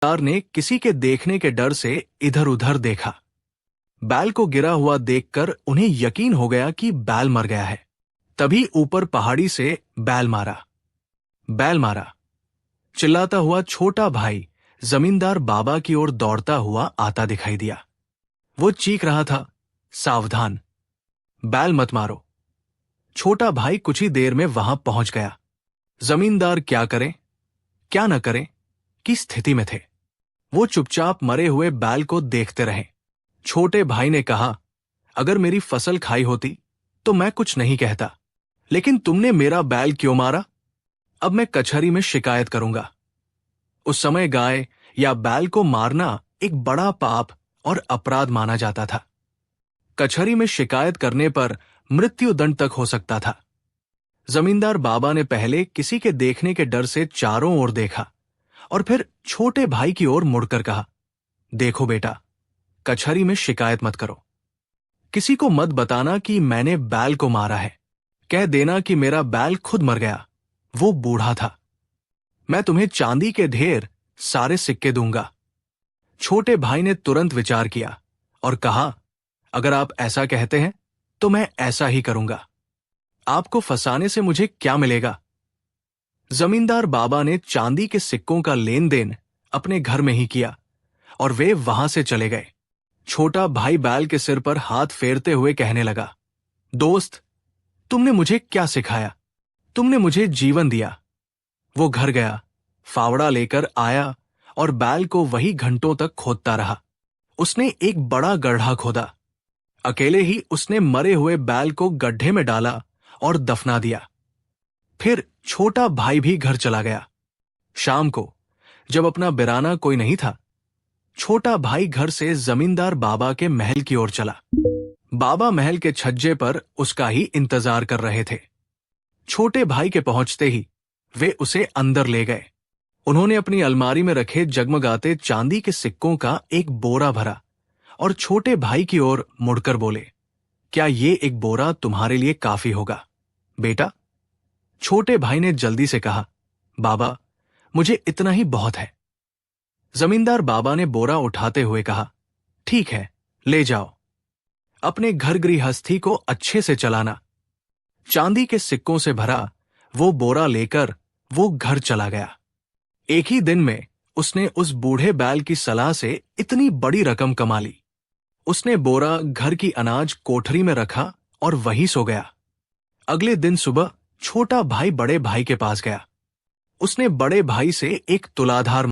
जमींदार ने किसी के देखने के डर से इधर उधर देखा। बैल को गिरा हुआ देखकर उन्हें यकीन हो गया कि बैल मर गया है। तभी ऊपर पहाड़ी से बैल मारा चिल्लाता हुआ छोटा भाई जमींदार बाबा की ओर दौड़ता हुआ आता दिखाई दिया। वो चीख रहा था, सावधान, बैल मत मारो। छोटा भाई कुछ ही देर में वहां पहुंच गया। जमींदार क्या करें क्या न करें की स्थिति में थे। वो चुपचाप मरे हुए बैल को देखते रहे। छोटे भाई ने कहा, अगर मेरी फसल खाई होती तो मैं कुछ नहीं कहता, लेकिन तुमने मेरा बैल क्यों मारा? अब मैं कचहरी में शिकायत करूंगा। उस समय गाय या बैल को मारना एक बड़ा पाप और अपराध माना जाता था। कचहरी में शिकायत करने पर मृत्युदंड तक हो सकता था। जमींदार बाबा ने पहले किसी के देखने के डर से चारों ओर देखा और फिर छोटे भाई की ओर मुड़कर कहा, देखो बेटा, कचहरी में शिकायत मत करो। किसी को मत बताना कि मैंने बैल को मारा है। कह देना कि मेरा बैल खुद मर गया, वो बूढ़ा था। मैं तुम्हें चांदी के ढेर सारे सिक्के दूंगा। छोटे भाई ने तुरंत विचार किया और कहा, अगर आप ऐसा कहते हैं तो मैं ऐसा ही करूंगा। आपको फंसाने से मुझे क्या मिलेगा? जमींदार बाबा ने चांदी के सिक्कों का लेन देन अपने घर में ही किया और वे वहां से चले गए। छोटा भाई बैल के सिर पर हाथ फेरते हुए कहने लगा, दोस्त, तुमने मुझे क्या सिखाया? तुमने मुझे जीवन दिया। वो घर गया, फावड़ा लेकर आया और बैल को वही घंटों तक खोदता रहा। उसने एक बड़ा गड्ढा खोदा। अकेले ही उसने मरे हुए बैल को गड्ढे में डाला और दफना दिया। फिर छोटा भाई भी घर चला गया। शाम को जब अपना बिराना कोई नहीं था, छोटा भाई घर से जमींदार बाबा के महल की ओर चला। बाबा महल के छज्जे पर उसका ही इंतजार कर रहे थे। छोटे भाई के पहुंचते ही वे उसे अंदर ले गए। उन्होंने अपनी अलमारी में रखे जगमगाते चांदी के सिक्कों का एक बोरा भरा और छोटे भाई की ओर मुड़कर बोले, क्या ये एक बोरा तुम्हारे लिए काफी होगा बेटा? छोटे भाई ने जल्दी से कहा, बाबा, मुझे इतना ही बहुत है। जमींदार बाबा ने बोरा उठाते हुए कहा, ठीक है, ले जाओ। अपने घर गृहस्थी को अच्छे से चलाना। चांदी के सिक्कों से भरा वो बोरा लेकर वो घर चला गया। एक ही दिन में उसने उस बूढ़े बैल की सलाह से इतनी बड़ी रकम कमा ली। उसने बोरा घर की अनाज कोठरी में रखा और वहीं सो गया। अगले दिन सुबह छोटा भाई बड़े भाई के पास गया। उसने बड़े भाई से एक तुलाधार